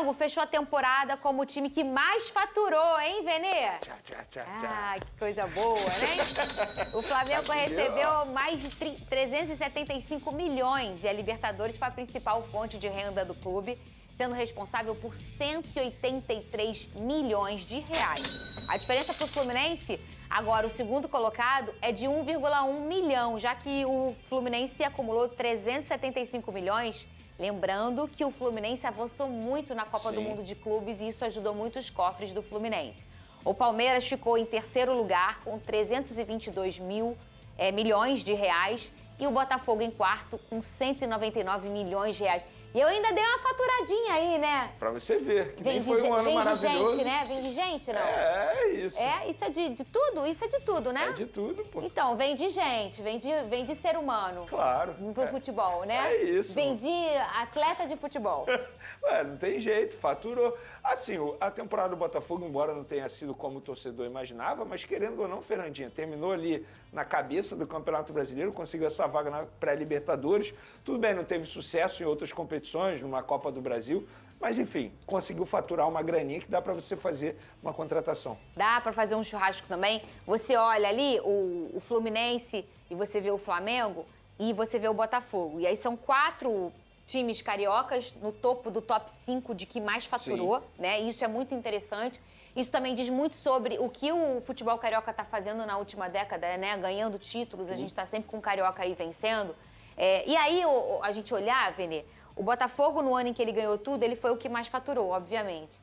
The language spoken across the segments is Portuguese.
Flamengo fechou a temporada como o time que mais faturou, hein, Vene? Ah, que coisa boa, né? O Flamengo recebeu mais de 375 milhões e a Libertadores foi a principal fonte de renda do clube, sendo responsável por 183 milhões de reais. A diferença para o Fluminense, agora o segundo colocado, é de 1,1 milhão, já que o Fluminense acumulou 375 milhões. Lembrando que o Fluminense avançou muito na Copa do Mundo de Clubes e isso ajudou muito os cofres do Fluminense. O Palmeiras ficou em terceiro lugar com 322 milhões de reais e o Botafogo em quarto com 199 milhões de reais. E eu ainda dei uma faturadinha aí, né? Pra você ver, que nem foi um ano maravilhoso. Vem de gente, né? Vem de gente, não? É isso. É, isso é de tudo? Isso é de tudo, né? É de tudo, pô. Então, vem de gente, vem de ser humano. Claro. Pro futebol, né? É isso. Vem de atleta de futebol. Ué, não tem jeito, faturou. Assim, a temporada do Botafogo, embora não tenha sido como o torcedor imaginava, mas querendo ou não, Fernandinha, terminou ali na cabeça do Campeonato Brasileiro, conseguiu essa vaga na pré-Libertadores. Tudo bem, não teve sucesso em outras competições, numa Copa do Brasil, mas enfim, conseguiu faturar uma graninha que dá para você fazer uma contratação. Dá para fazer um churrasco também. Você olha ali o Fluminense e você vê o Flamengo e você vê o Botafogo. E aí são 4 times cariocas no topo do top 5 de que mais faturou, né? Isso é muito interessante. Isso também diz muito sobre o que o futebol carioca está fazendo na última década, né? Ganhando títulos, a gente está sempre com o carioca aí vencendo. E aí, a gente olhar, Vene, o Botafogo, no ano em que ele ganhou tudo, ele foi o que mais faturou, obviamente.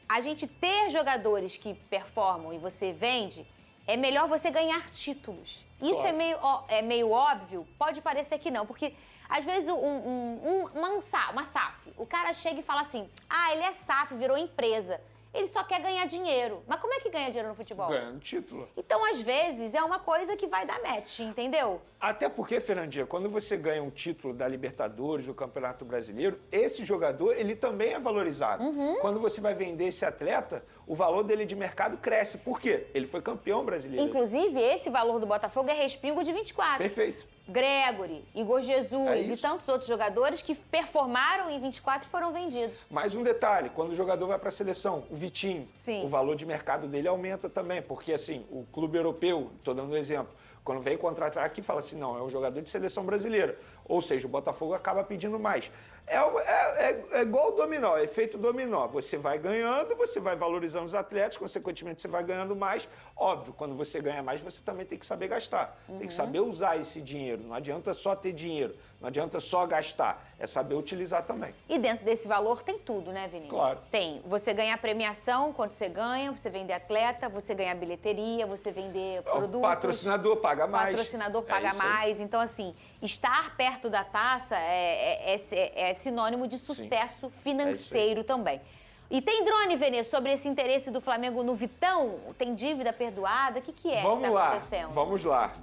A gente ter jogadores que performam e você vende, é melhor você ganhar títulos. Isso claro. é meio óbvio? Pode parecer que não, porque às vezes uma SAF, o cara chega e fala assim, ele é SAF, virou empresa. Ele só quer ganhar dinheiro. Mas como é que ganha dinheiro no futebol? Ganhando título. Então, às vezes, é uma coisa que vai dar match, entendeu? Até porque, Fernandinha, quando você ganha um título da Libertadores, do Campeonato Brasileiro, esse jogador, ele também é valorizado. Quando você vai vender esse atleta, o valor dele de mercado cresce. Por quê? Ele foi campeão brasileiro. Inclusive, esse valor do Botafogo é respingo de 24. Perfeito. Gregory, Igor Jesus e tantos outros jogadores que performaram em 24 e foram vendidos. Mais um detalhe, quando o jogador vai para a seleção, o Vitinho, o valor de mercado dele aumenta também, porque assim, o clube europeu, estou dando um exemplo, quando vem contratar aqui, fala assim, não, é um jogador de seleção brasileira. Ou seja, o Botafogo acaba pedindo mais. É igual o dominó, é efeito dominó. Você vai ganhando, você vai valorizando os atletas, consequentemente você vai ganhando mais. Óbvio, quando você ganha mais, você também tem que saber gastar. Tem que saber usar esse dinheiro. Não adianta só ter dinheiro, não adianta só gastar. É saber utilizar também. E dentro desse valor tem tudo, né, Vinícius? Claro. Tem. Você ganha premiação quando você ganha, você vender atleta, você ganha bilheteria, você vender produtos. O patrocinador paga mais. O patrocinador paga mais. Então, assim, estar perto da taça é sinônimo de sucesso financeiro também. E tem drone, Vene, sobre esse interesse do Flamengo no Vitão? Tem dívida perdoada? O que é que tá acontecendo? Vamos lá.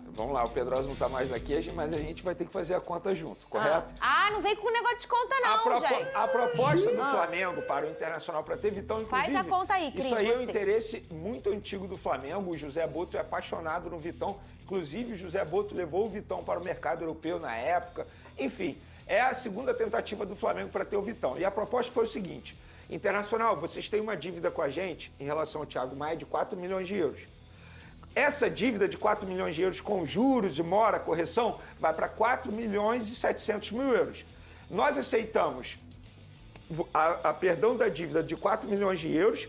O Pedroso não tá mais aqui, mas a gente vai ter que fazer a conta junto, correto? Não vem com o negócio de conta não, gente. A proposta do Flamengo para o Internacional, para ter Vitão, inclusive... Faz a conta aí, Cris. Isso aí é um interesse muito antigo do Flamengo. O José Boto é apaixonado no Vitão. Inclusive, o José Boto levou o Vitão para o mercado europeu na época. Enfim, é a segunda tentativa do Flamengo para ter o Vitão. E a proposta foi o seguinte... Internacional, vocês têm uma dívida com a gente em relação ao Thiago Maia de 4 milhões de euros. Essa dívida de 4 milhões de euros com juros e mora, correção, vai para 4 milhões e 700 mil euros. Nós aceitamos a perdão da dívida de 4 milhões de euros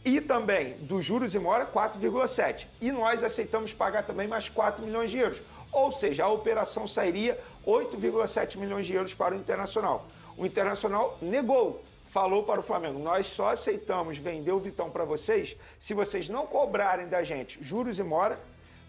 e também dos juros e mora 4,7. E nós aceitamos pagar também mais 4 milhões de euros. Ou seja, a operação sairia 8,7 milhões de euros para o Internacional. O Internacional negou. Falou para o Flamengo, nós só aceitamos vender o Vitão para vocês se vocês não cobrarem da gente juros e mora,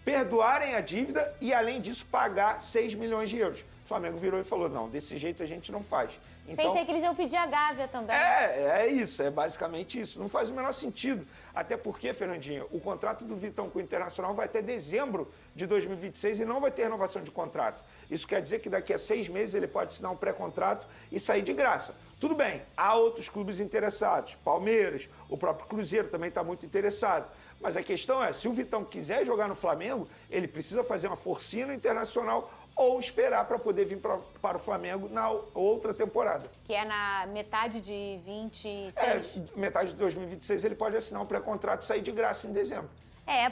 perdoarem a dívida e, além disso, pagar 6 milhões de euros. O Flamengo virou e falou, não, desse jeito a gente não faz. Então, pensei que eles iam pedir a Gávea também. É isso, é basicamente isso. Não faz o menor sentido. Até porque, Fernandinha, o contrato do Vitão com o Internacional vai até dezembro de 2026 e não vai ter renovação de contrato. Isso quer dizer que daqui a 6 meses ele pode assinar um pré-contrato e sair de graça. Tudo bem, há outros clubes interessados, Palmeiras, o próprio Cruzeiro também está muito interessado. Mas a questão é, se o Vitão quiser jogar no Flamengo, ele precisa fazer uma forcinha no Internacional ou esperar para poder vir para o Flamengo na outra temporada. Que é na metade de 26? Metade de 2026 ele pode assinar um pré-contrato e sair de graça em dezembro.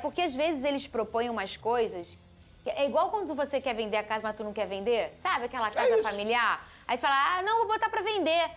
Porque às vezes eles propõem umas coisas... É igual quando você quer vender a casa, mas tu não quer vender. Sabe aquela casa familiar? Aí você fala, não, vou botar para vender.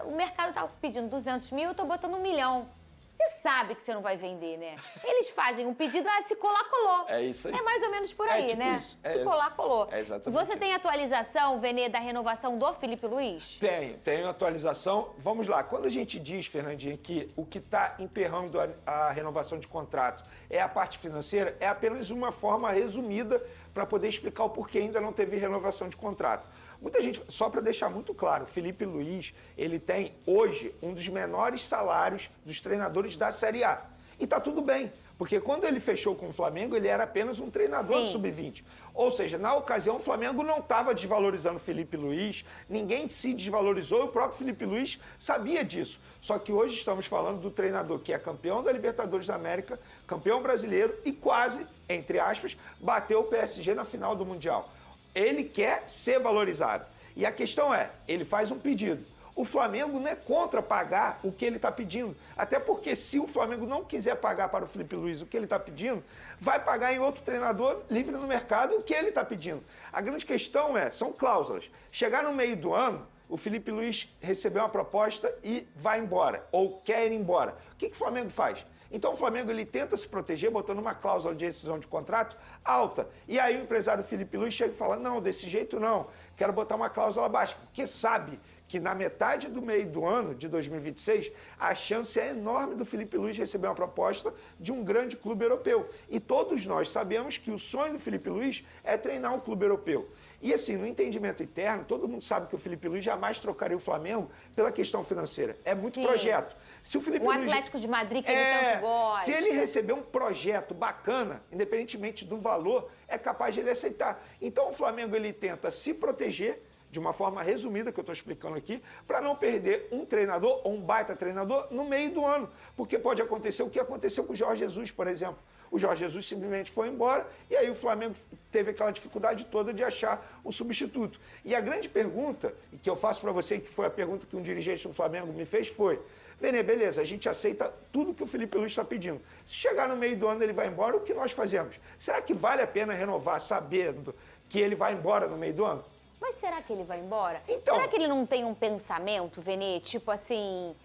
O mercado tá pedindo 200 mil, eu tô botando 1 milhão. Você sabe que você não vai vender, né? Eles fazem um pedido, se colar, colou. É isso aí. É mais ou menos por aí, tipo né? Isso. Se colar, colou. É exatamente Você tem atualização, Vene, da renovação do Felipe Luiz? Tenho atualização. Vamos lá. Quando a gente diz, Fernandinha, que o que está emperrando a renovação de contrato é a parte financeira, é apenas uma forma resumida para poder explicar o porquê ainda não teve renovação de contrato. Muita gente, só para deixar muito claro, o Felipe Luiz, ele tem hoje um dos menores salários dos treinadores da Série A. E tá tudo bem, porque quando ele fechou com o Flamengo, ele era apenas um treinador do Sub-20. Ou seja, na ocasião, o Flamengo não estava desvalorizando o Felipe Luiz, ninguém se desvalorizou, o próprio Felipe Luiz sabia disso. Só que hoje estamos falando do treinador que é campeão da Libertadores da América, campeão brasileiro e quase, entre aspas, bateu o PSG na final do Mundial. Ele quer ser valorizado. E a questão é, ele faz um pedido. O Flamengo não é contra pagar o que ele está pedindo. Até porque se o Flamengo não quiser pagar para o Felipe Luiz o que ele está pedindo, vai pagar em outro treinador livre no mercado o que ele está pedindo. A grande questão são cláusulas. Chegar no meio do ano, o Felipe Luiz recebeu uma proposta e vai embora, ou quer ir embora. O que o Flamengo faz? Então o Flamengo ele tenta se proteger botando uma cláusula de rescisão de contrato alta. E aí o empresário Felipe Luiz chega e fala, não, desse jeito não, quero botar uma cláusula baixa, porque sabe que na metade do meio do ano de 2026, a chance é enorme do Felipe Luiz receber uma proposta de um grande clube europeu. E todos nós sabemos que o sonho do Felipe Luiz é treinar um clube europeu. E assim, no entendimento interno, todo mundo sabe que o Felipe Luiz jamais trocaria o Flamengo pela questão financeira. É muito projeto. Se o Felipe Luiz, Atlético de Madrid que ele tanto gosta. Se ele receber um projeto bacana, independentemente do valor, é capaz de ele aceitar. Então o Flamengo ele tenta se proteger, de uma forma resumida que eu estou explicando aqui, para não perder um treinador ou um baita treinador no meio do ano. Porque pode acontecer o que aconteceu com o Jorge Jesus, por exemplo. O Jorge Jesus simplesmente foi embora e aí o Flamengo teve aquela dificuldade toda de achar um substituto. E a grande pergunta, que eu faço para você, que foi a pergunta que um dirigente do Flamengo me fez, foi: Vene, beleza, a gente aceita tudo que o Felipe Luiz está pedindo. Se chegar no meio do ano ele vai embora, o que nós fazemos? Será que vale a pena renovar sabendo que ele vai embora no meio do ano? Mas será que ele vai embora? Então, será que ele não tem um pensamento, Vene, tipo assim...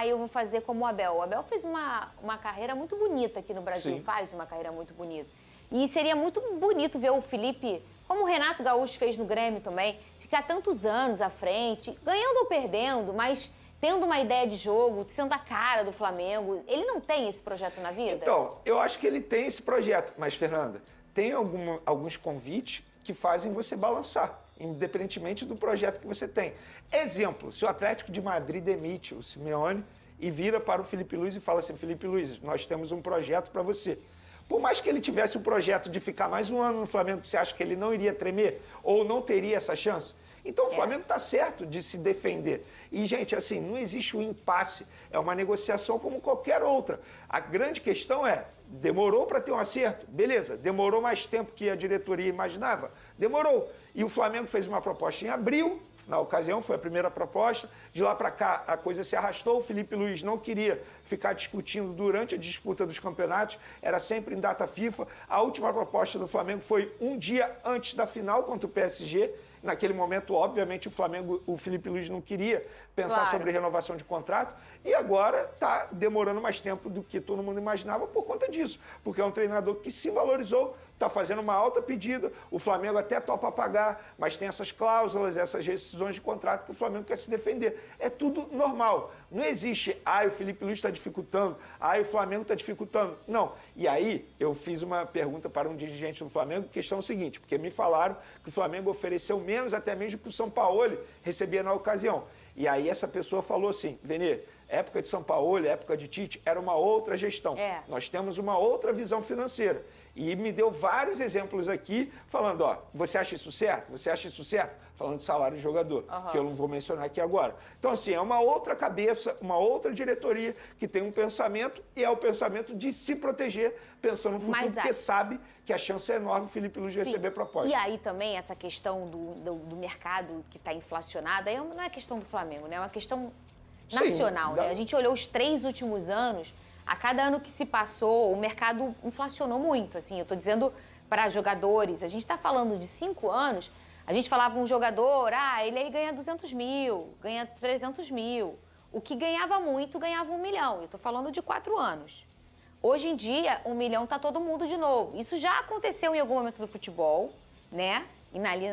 eu vou fazer como o Abel. O Abel fez uma carreira muito bonita aqui no Brasil. Sim. Faz uma carreira muito bonita. E seria muito bonito ver o Felipe, como o Renato Gaúcho fez no Grêmio também, ficar tantos anos à frente, ganhando ou perdendo, mas tendo uma ideia de jogo, sendo a cara do Flamengo. Ele não tem esse projeto na vida? Então, eu acho que ele tem esse projeto. Mas, Fernanda, tem alguns convites que fazem você balançar, independentemente do projeto que você tem. Exemplo, se o Atlético de Madrid demite o Simeone e vira para o Felipe Luiz e fala assim: Felipe Luiz, nós temos um projeto para você. Por mais que ele tivesse o projeto de ficar mais um ano no Flamengo, você acha que ele não iria tremer ou não teria essa chance? Então o Flamengo está certo de se defender. E, gente, assim, não existe um impasse. É uma negociação como qualquer outra. A grande questão é, demorou para ter um acerto? Beleza. Demorou mais tempo que a diretoria imaginava? Demorou. E o Flamengo fez uma proposta em abril, na ocasião, foi a primeira proposta. De lá para cá, a coisa se arrastou. O Felipe Luiz não queria ficar discutindo durante a disputa dos campeonatos. Era sempre em data FIFA. A última proposta do Flamengo foi um dia antes da final contra o PSG. Naquele momento, obviamente, o Felipe Luiz não queria pensar sobre renovação de contrato. E agora está demorando mais tempo do que todo mundo imaginava por conta disso. Porque é um treinador que se valorizou, está fazendo uma alta pedida, o Flamengo até topa pagar, mas tem essas cláusulas, essas rescisões de contrato que o Flamengo quer se defender. É tudo normal. Não existe, o Felipe Luiz está dificultando, o Flamengo está dificultando. Não. E aí, eu fiz uma pergunta para um dirigente do Flamengo, questão seguinte, porque me falaram que o Flamengo ofereceu menos até mesmo que o Sampaoli recebia na ocasião. E aí essa pessoa falou assim: Vene, época de Sampaoli, época de Tite, era uma outra gestão. Nós temos uma outra visão financeira. E me deu vários exemplos aqui, falando, ó, você acha isso certo? Você acha isso certo? Falando de salário de jogador, que eu não vou mencionar aqui agora. Então, assim, é uma outra cabeça, uma outra diretoria que tem um pensamento, e é o pensamento de se proteger, pensando no futuro, porque sabe que a chance é enorme o Felipe Luiz de receber proposta. E aí também essa questão do mercado que está inflacionado, aí não é questão do Flamengo, né? É uma questão nacional, né? A gente olhou os 3 últimos anos, a cada ano que se passou, o mercado inflacionou muito, assim, eu estou dizendo para jogadores, a gente está falando de 5 anos, a gente falava um jogador, ele aí ganha 200 mil, ganha 300 mil, o que ganhava muito, ganhava 1 milhão, eu estou falando de 4 anos. Hoje em dia, 1 milhão está todo mundo de novo, isso já aconteceu em algum momento do futebol, né? E ali,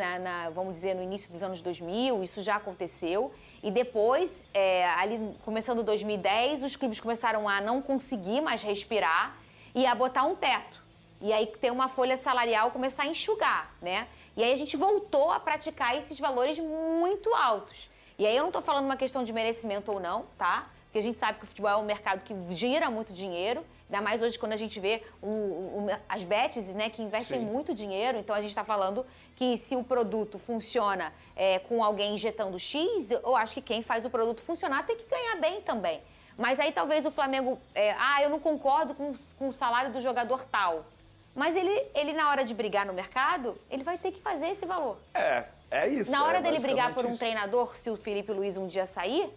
vamos dizer, no início dos anos 2000, isso já aconteceu. E depois, ali começando 2010, os clubes começaram a não conseguir mais respirar e a botar um teto. E aí ter uma folha salarial começar a enxugar, né? E aí a gente voltou a praticar esses valores muito altos. E aí eu não estou falando uma questão de merecimento ou não, tá? Porque a gente sabe que o futebol é um mercado que gira muito dinheiro, ainda mais hoje quando a gente vê as bets, né, que investem muito dinheiro. Então a gente está falando que se o produto funciona com alguém injetando X, eu acho que quem faz o produto funcionar tem que ganhar bem também. Mas aí talvez o Flamengo, eu não concordo com o salário do jogador tal. Mas ele na hora de brigar no mercado, ele vai ter que fazer esse valor. É isso. Na hora dele brigar por um treinador, se o Felipe Luiz um dia sair,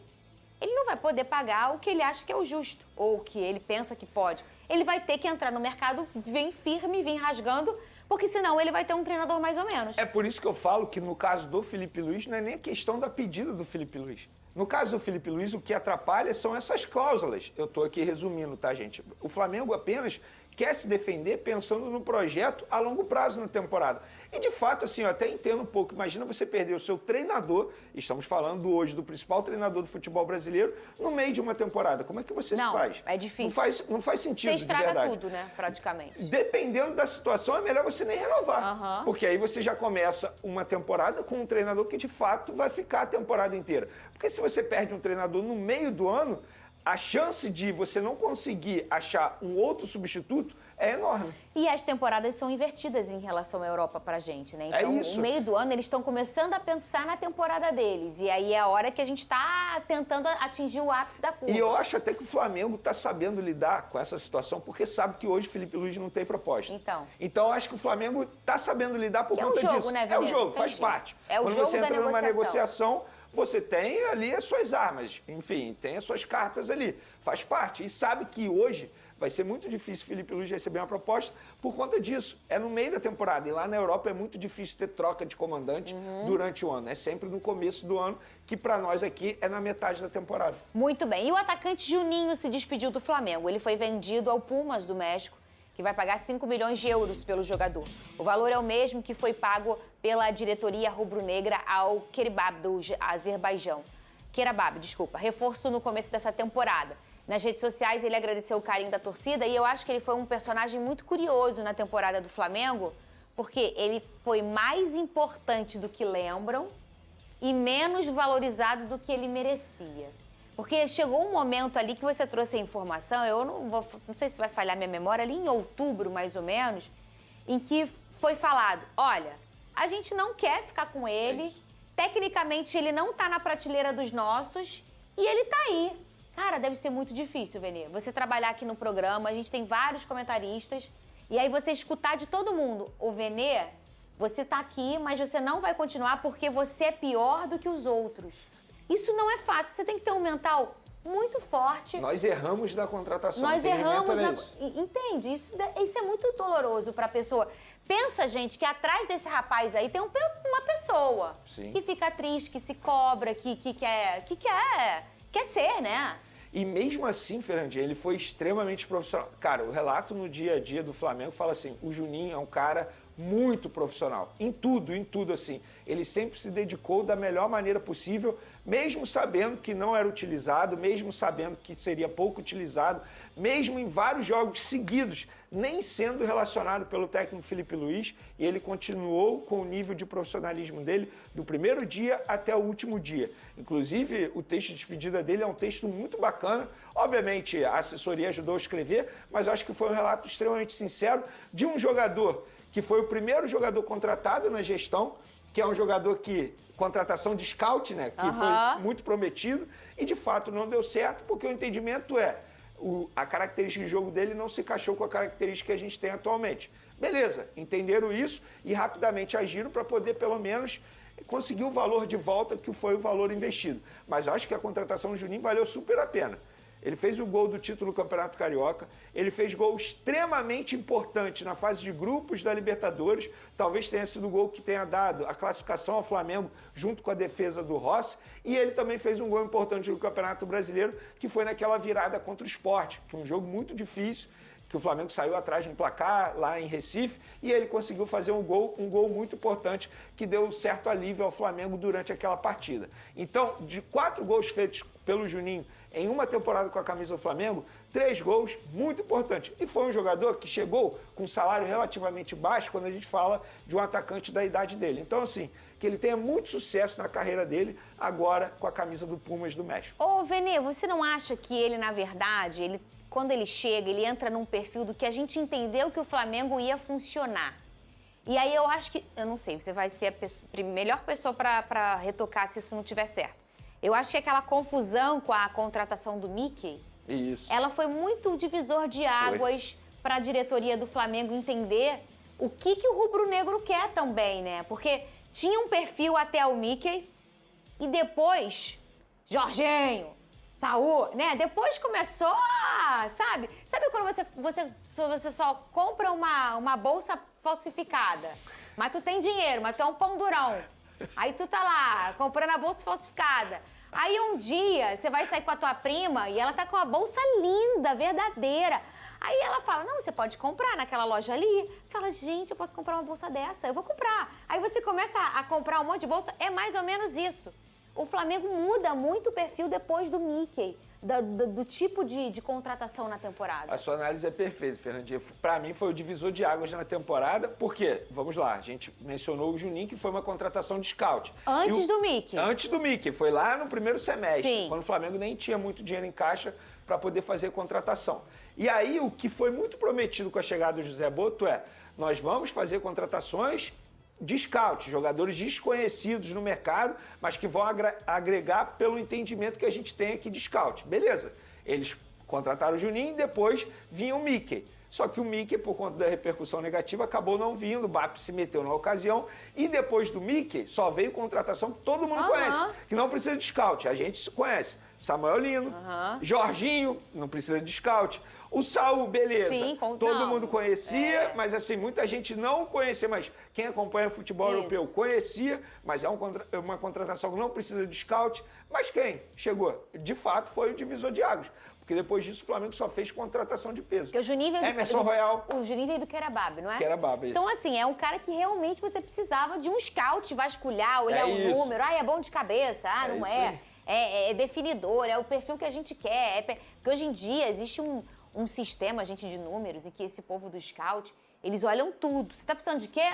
ele não vai poder pagar o que ele acha que é o justo, ou o que ele pensa que pode. Ele vai ter que entrar no mercado, vir firme, vir rasgando, porque senão ele vai ter um treinador mais ou menos. É por isso que eu falo que no caso do Felipe Luiz não é nem a questão da pedida do Felipe Luiz. No caso do Felipe Luiz, o que atrapalha são essas cláusulas. Eu estou aqui resumindo, tá, gente? O Flamengo apenas quer se defender pensando no projeto a longo prazo na temporada. E, de fato, assim, eu até entendo um pouco. Imagina você perder o seu treinador, estamos falando hoje do principal treinador do futebol brasileiro, no meio de uma temporada. Como é que você se faz? É difícil. Não faz sentido, você estraga de verdade. tudo, né, praticamente. Dependendo da situação, é melhor você nem renovar. Porque aí você já começa uma temporada com um treinador que, de fato, vai ficar a temporada inteira. Porque se você perde um treinador no meio do ano, a chance de você não conseguir achar um outro substituto é enorme. E as temporadas são invertidas em relação à Europa pra gente, né? Então, no meio do ano, eles estão começando a pensar na temporada deles. E aí é a hora que a gente está tentando atingir o ápice da curva. E eu acho até que o Flamengo está sabendo lidar com essa situação, porque sabe que hoje o Felipe Luiz não tem proposta. Então eu acho que o Flamengo está sabendo lidar por conta disso. É o jogo, né, Vene? É o jogo, faz parte. É o jogo da negociação. Quando você entra numa negociação, você tem ali as suas armas, enfim, tem as suas cartas ali, faz parte. E sabe que hoje vai ser muito difícil o Felipe Luiz receber uma proposta por conta disso. É no meio da temporada. E lá na Europa é muito difícil ter troca de comandante durante o ano. É sempre no começo do ano, que para nós aqui é na metade da temporada. Muito bem. E o atacante Juninho se despediu do Flamengo. Ele foi vendido ao Pumas do México, que vai pagar 5 milhões de euros pelo jogador. O valor é o mesmo que foi pago pela diretoria rubro-negra ao Qarabağ do Azerbaijão. Reforço no começo dessa temporada. Nas redes sociais ele agradeceu o carinho da torcida e eu acho que ele foi um personagem muito curioso na temporada do Flamengo, porque ele foi mais importante do que lembram e menos valorizado do que ele merecia. Porque chegou um momento ali que você trouxe a informação, eu não sei se vai falhar minha memória, ali em outubro, mais ou menos, em que foi falado, olha, a gente não quer ficar com ele, tecnicamente ele não tá na prateleira dos nossos e ele tá aí. Cara, deve ser muito difícil, Vene, você trabalhar aqui no programa, a gente tem vários comentaristas, e aí você escutar de todo mundo, ô Vene, você tá aqui, mas você não vai continuar porque você é pior do que os outros. Isso não é fácil, você tem que ter um mental muito forte. Nós erramos na contratação. Nós erramos Entende? Isso é muito doloroso para a pessoa. Pensa, gente, que atrás desse rapaz aí tem uma pessoa que fica triste, que se cobra, que quer ser, né? E mesmo assim, Fernandinha, ele foi extremamente profissional. Cara, o relato no dia a dia do Flamengo fala assim, o Juninho é um cara muito profissional, em tudo assim. Ele sempre se dedicou da melhor maneira possível, mesmo sabendo que não era utilizado, mesmo sabendo que seria pouco utilizado, mesmo em vários jogos seguidos, nem sendo relacionado pelo técnico Felipe Luiz, e ele continuou com o nível de profissionalismo dele do primeiro dia até o último dia. Inclusive, o texto de despedida dele é um texto muito bacana. Obviamente, a assessoria ajudou a escrever, mas eu acho que foi um relato extremamente sincero de um jogador que foi o primeiro jogador contratado na gestão, que é um jogador que, contratação de scout, né, que foi muito prometido, e de fato não deu certo, porque o entendimento é, a característica de jogo dele não se encaixou com a característica que a gente tem atualmente. Beleza, entenderam isso e rapidamente agiram para poder, pelo menos, conseguir o valor de volta que foi o valor investido. Mas eu acho que a contratação do Juninho valeu super a pena. Ele fez o gol do título do Campeonato Carioca, ele fez gol extremamente importante na fase de grupos da Libertadores, talvez tenha sido o gol que tenha dado a classificação ao Flamengo junto com a defesa do Rossi, e ele também fez um gol importante no Campeonato Brasileiro, que foi naquela virada contra o Sport, que é um jogo muito difícil, que o Flamengo saiu atrás de um placar lá em Recife, e ele conseguiu fazer um gol muito importante, que deu certo alívio ao Flamengo durante aquela partida. Então, de 4 gols feitos pelo Juninho em uma temporada com a camisa do Flamengo, 3 gols muito importantes. E foi um jogador que chegou com um salário relativamente baixo quando a gente fala de um atacante da idade dele. Então, assim, que ele tenha muito sucesso na carreira dele agora com a camisa do Pumas do México. Ô, Vene, você não acha que ele, na verdade, quando ele chega, ele entra num perfil do que a gente entendeu que o Flamengo ia funcionar? E aí eu acho que, eu não sei, você vai ser a melhor pessoa para retocar se isso não tiver certo. Eu acho que aquela confusão com a contratação do Mickey, ela foi muito divisor de águas para a diretoria do Flamengo entender o que o rubro-negro quer também, né? Porque tinha um perfil até o Mickey e depois, Jorginho, Saúl, né? Depois começou, sabe? Sabe quando você só compra uma bolsa falsificada, mas tu tem dinheiro, mas tu é um pão durão. Aí tu tá lá, comprando a bolsa falsificada. Aí um dia, você vai sair com a tua prima e ela tá com a bolsa linda, verdadeira. Aí ela fala, não, você pode comprar naquela loja ali. Você fala, gente, eu posso comprar uma bolsa dessa, eu vou comprar. Aí você começa a comprar um monte de bolsa, é mais ou menos isso. O Flamengo muda muito o perfil depois do Mickey, do tipo de contratação na temporada. A sua análise é perfeita, Fernandinha. Para mim foi o divisor de águas na temporada, porque, vamos lá, a gente mencionou o Juninho, que foi uma contratação de scout. Antes do Mickey. Antes do Mickey, foi lá no primeiro semestre, Sim. Quando o Flamengo nem tinha muito dinheiro em caixa para poder fazer contratação. E aí, o que foi muito prometido com a chegada do José Boto nós vamos fazer contratações de scout, jogadores desconhecidos no mercado, mas que vão agregar pelo entendimento que a gente tem aqui de scout. Beleza, eles contrataram o Juninho e depois vinha o Mickey. Só que o Mickey, por conta da repercussão negativa, acabou não vindo, o BAP se meteu na ocasião e depois do Mickey só veio contratação que todo mundo conhece, que não precisa de scout, a gente se conhece. Samuel Lino, Jorginho, não precisa de scout. O Saúl, beleza, Sim, todo mundo conhecia, mas assim, muita gente não conhecia, mas quem acompanha o futebol europeu conhecia, mas é uma contratação que não precisa de scout. Mas quem chegou? De fato, foi o divisor de águas. Porque depois disso o Flamengo só fez contratação de peso. Porque o Juninho veio Emerson Royal. O Juninho veio do Querabab, não é? Querabab, isso. Então, assim, é um cara que realmente você precisava de um scout vasculhar, olhar o número. É bom de cabeça, não é. É definidor, é o perfil que a gente quer. Porque hoje em dia existe um sistema, gente, de números, em que esse povo do scout, eles olham tudo. Você tá precisando de quê?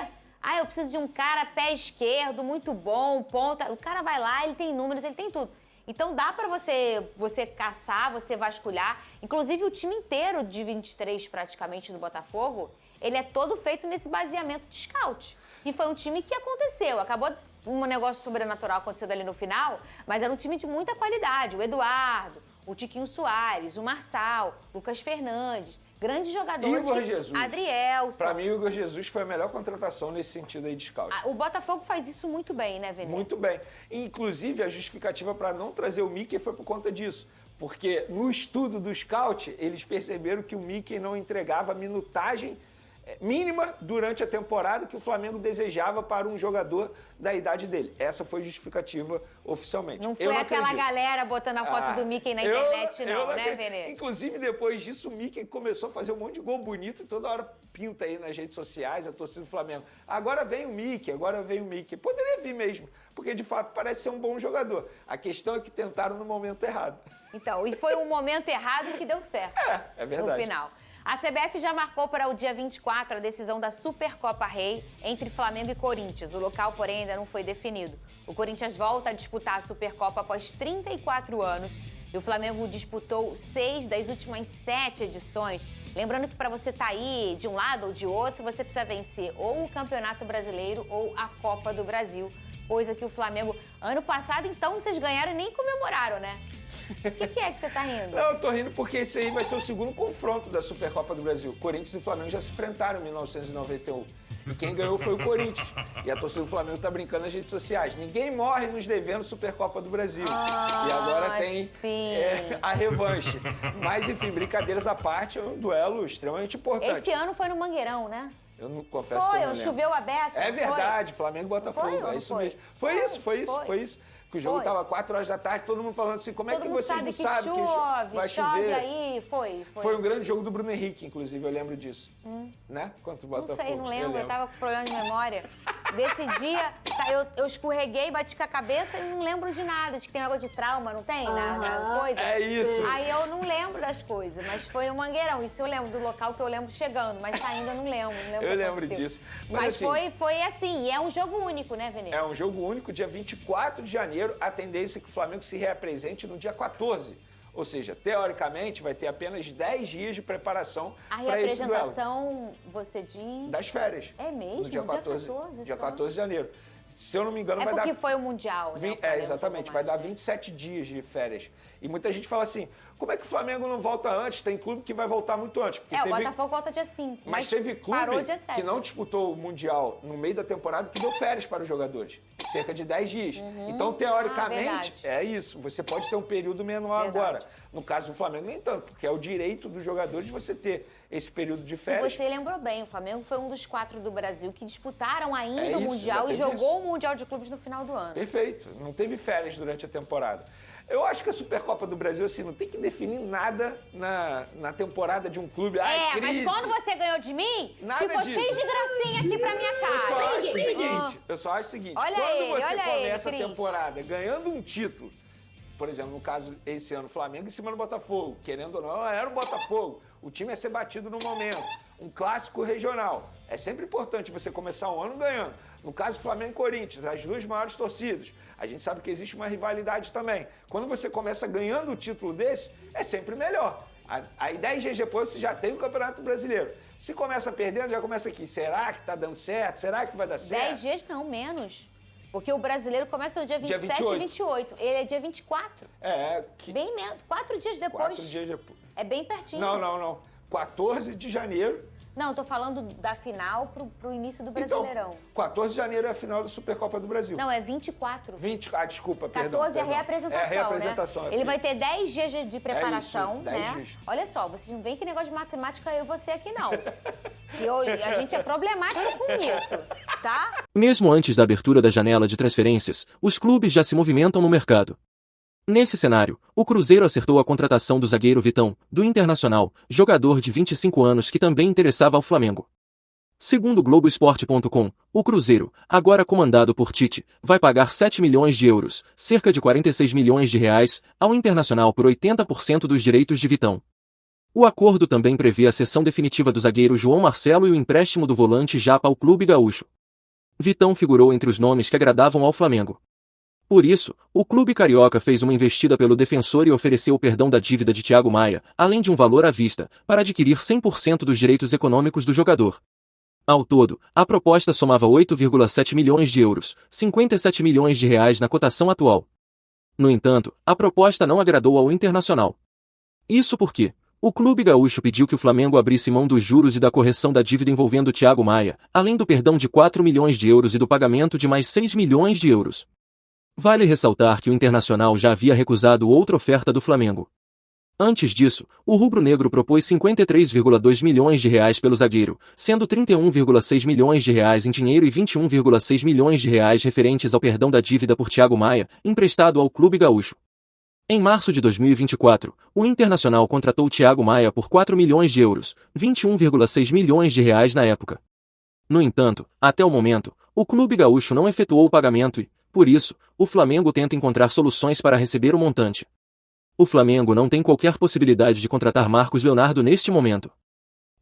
Eu preciso de um cara pé esquerdo, muito bom, ponta. O cara vai lá, ele tem números, ele tem tudo. Então dá pra você caçar, você vasculhar. Inclusive o time inteiro de 23 praticamente do Botafogo, ele é todo feito nesse baseamento de scout. E foi um time que aconteceu. Acabou um negócio sobrenatural acontecendo ali no final, mas era um time de muita qualidade. O Eduardo, o Tiquinho Soares, o Marçal, Lucas Fernandes, grandes jogadores. Igor Jesus. Adrielson. Pra mim, o Igor Jesus foi a melhor contratação nesse sentido aí de scout. O Botafogo faz isso muito bem, né, Vene? Muito bem. Inclusive, a justificativa para não trazer o Mickey foi por conta disso. Porque no estudo do scout, eles perceberam que o Mickey não entregava minutagem mínima durante a temporada que o Flamengo desejava para um jogador da idade dele. Essa foi justificativa oficialmente. Não foi aquela galera botando a foto do Mickey na internet, né, Vene? Inclusive, depois disso, o Mickey começou a fazer um monte de gol bonito e toda hora pinta aí nas redes sociais a torcida do Flamengo. Agora vem o Mickey, agora vem o Mickey. Poderia vir mesmo, porque de fato parece ser um bom jogador. A questão é que tentaram no momento errado. Então, e foi um momento errado que deu certo. É verdade. No final. A CBF já marcou para o dia 24 a decisão da Supercopa Rei entre Flamengo e Corinthians. O local, porém, ainda não foi definido. O Corinthians volta a disputar a Supercopa após 34 anos e o Flamengo disputou 6 das últimas 7 edições. Lembrando que para você estar aí de um lado ou de outro, você precisa vencer ou o Campeonato Brasileiro ou a Copa do Brasil. Coisa que o Flamengo, ano passado, então, vocês ganharam e nem comemoraram, né? O que é que você tá rindo? Não, eu tô rindo porque esse aí vai ser o segundo confronto da Supercopa do Brasil. Corinthians e Flamengo já se enfrentaram em 1991. E quem ganhou foi o Corinthians. E a torcida do Flamengo tá brincando nas redes sociais. Ninguém morre nos devendo Supercopa do Brasil. E agora tem a revanche. Mas, enfim, brincadeiras à parte, é um duelo extremamente importante. Esse ano foi no Mangueirão, né? Eu não confesso que eu não lembro. Choveu a beça. É verdade, Flamengo e Botafogo. É isso mesmo. Foi isso. Que o jogo estava 4 horas da tarde, todo mundo falando assim, como é que vocês não sabem que vai chover? Chove aí, foi. Foi um grande jogo do Bruno Henrique, inclusive, eu lembro disso. Né? Contra o Botafogo. Não sei, não lembro, eu tava com problema de memória. Desse dia, eu escorreguei, bati com a cabeça e não lembro de nada. Acho que tem água de trauma, não tem? Na coisa? É isso. Aí eu não lembro das coisas, mas foi no Mangueirão. Isso eu lembro do local que eu lembro chegando, mas saindo eu não lembro. Eu lembro disso. Mas assim, foi assim, e é um jogo único, né, Veneza? É um jogo único, dia 24 de janeiro. A tendência é que o Flamengo se reapresente no dia 14. Ou seja, teoricamente, vai ter apenas 10 dias de preparação para esse duelo. A reapresentação, você diz... Das férias. É mesmo? No dia 14 de janeiro. Se eu não me engano, vai dar... É porque foi o Mundial, né? Exatamente. Vai dar 27 dias de férias. E muita gente fala assim, como é que o Flamengo não volta antes? Tem clube que vai voltar muito antes. Porque o Botafogo volta dia 5. Mas teve clube que não disputou o Mundial no meio da temporada que deu férias para os jogadores. Cerca de 10 dias. Então, teoricamente, é isso. Você pode ter um período menor agora. No caso do Flamengo, nem tanto, porque é o direito dos jogadores de você ter esse período de férias. E você lembrou bem, o Flamengo foi um dos 4 do Brasil que disputaram ainda o Mundial e jogou o Mundial de Clubes no final do ano. Perfeito. Não teve férias durante a temporada. Eu acho que a Supercopa do Brasil, assim, não tem que definir nada na temporada de um clube. Mas quando você ganhou de mim, ficou cheio de gracinha aqui pra minha cara. Eu só acho o seguinte, quando você começa a temporada ganhando um título, por exemplo, no caso, esse ano, Flamengo em cima do Botafogo, querendo ou não, era o Botafogo. O time ia ser batido no momento. Um clássico regional. É sempre importante você começar o ano ganhando. No caso, Flamengo e Corinthians, as duas maiores torcidas. A gente sabe que existe uma rivalidade também. Quando você começa ganhando o título desse, é sempre melhor. Aí 10 dias depois você já tem o Campeonato Brasileiro. Se começa perdendo, já começa aqui. Será que tá dando certo? Será que vai dar certo? 10 dias não, menos. Porque o brasileiro começa no dia 27 e 28. Ele é dia 24. Bem menos. 4 dias depois. 4 dias depois. É bem pertinho. Não. 14 de janeiro. Não, eu tô falando da final pro início do Brasileirão. Então, 14 de janeiro é a final da Supercopa do Brasil. Não, é 24. Desculpa, 14 é a reapresentação, é a reapresentação, né? Ele vai ter 10 dias de preparação, isso, 10 né? dias. Olha só, vocês não veem que negócio de matemática eu e você aqui, não. Que hoje a gente é problemática com isso, tá? Mesmo antes da abertura da janela de transferências, os clubes já se movimentam no mercado. Nesse cenário, o Cruzeiro acertou a contratação do zagueiro Vitão, do Internacional, jogador de 25 anos que também interessava ao Flamengo. Segundo Globoesporte.com, o Cruzeiro, agora comandado por Tite, vai pagar 7 milhões de euros, cerca de 46 milhões de reais, ao Internacional por 80% dos direitos de Vitão. O acordo também prevê a cessão definitiva do zagueiro João Marcelo e o empréstimo do volante Japa ao clube gaúcho. Vitão figurou entre os nomes que agradavam ao Flamengo. Por isso, o clube carioca fez uma investida pelo defensor e ofereceu o perdão da dívida de Thiago Maia, além de um valor à vista, para adquirir 100% dos direitos econômicos do jogador. Ao todo, a proposta somava 8,7 milhões de euros, 57 milhões de reais na cotação atual. No entanto, a proposta não agradou ao Internacional. Isso porque o clube gaúcho pediu que o Flamengo abrisse mão dos juros e da correção da dívida envolvendo Thiago Maia, além do perdão de 4 milhões de euros e do pagamento de mais 6 milhões de euros. Vale ressaltar que o Internacional já havia recusado outra oferta do Flamengo. Antes disso, o rubro-negro propôs 53,2 milhões de reais pelo zagueiro, sendo 31,6 milhões de reais em dinheiro e 21,6 milhões de reais referentes ao perdão da dívida por Thiago Maia, emprestado ao clube gaúcho. Em março de 2024, o Internacional contratou Thiago Maia por 4 milhões de euros, 21,6 milhões de reais na época. No entanto, até o momento, o clube gaúcho não efetuou o pagamento e, por isso, o Flamengo tenta encontrar soluções para receber o montante. O Flamengo não tem qualquer possibilidade de contratar Marcos Leonardo neste momento.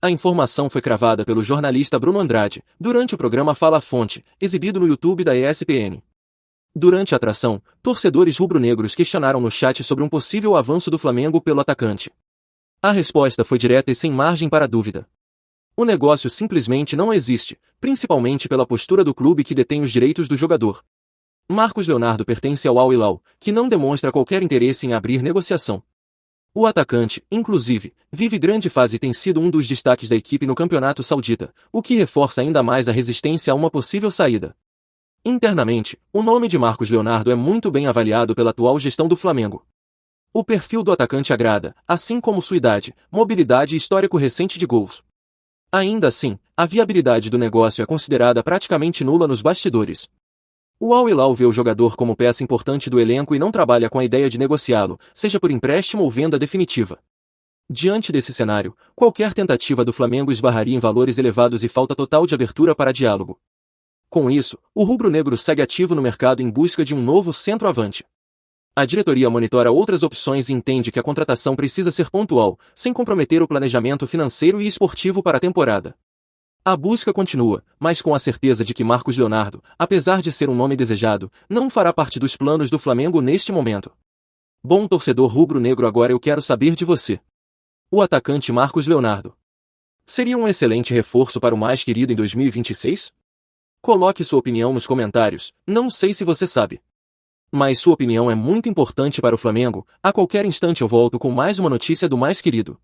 A informação foi cravada pelo jornalista Bruno Andrade, durante o programa Fala Fonte, exibido no YouTube da ESPN. Durante a atração, torcedores rubro-negros questionaram no chat sobre um possível avanço do Flamengo pelo atacante. A resposta foi direta e sem margem para dúvida. O negócio simplesmente não existe, principalmente pela postura do clube que detém os direitos do jogador. Marcos Leonardo pertence ao Al Hilal, que não demonstra qualquer interesse em abrir negociação. O atacante, inclusive, vive grande fase e tem sido um dos destaques da equipe no campeonato saudita, o que reforça ainda mais a resistência a uma possível saída. Internamente, o nome de Marcos Leonardo é muito bem avaliado pela atual gestão do Flamengo. O perfil do atacante agrada, assim como sua idade, mobilidade e histórico recente de gols. Ainda assim, a viabilidade do negócio é considerada praticamente nula nos bastidores. O Al Hilal vê o jogador como peça importante do elenco e não trabalha com a ideia de negociá-lo, seja por empréstimo ou venda definitiva. Diante desse cenário, qualquer tentativa do Flamengo esbarraria em valores elevados e falta total de abertura para diálogo. Com isso, o rubro-negro segue ativo no mercado em busca de um novo centroavante. A diretoria monitora outras opções e entende que a contratação precisa ser pontual, sem comprometer o planejamento financeiro e esportivo para a temporada. A busca continua, mas com a certeza de que Marcos Leonardo, apesar de ser um nome desejado, não fará parte dos planos do Flamengo neste momento. Bom torcedor rubro-negro, agora eu quero saber de você. O atacante Marcos Leonardo seria um excelente reforço para o mais querido em 2026? Coloque sua opinião nos comentários, não sei se você sabe. Mas sua opinião é muito importante para o Flamengo. A qualquer instante eu volto com mais uma notícia do mais querido.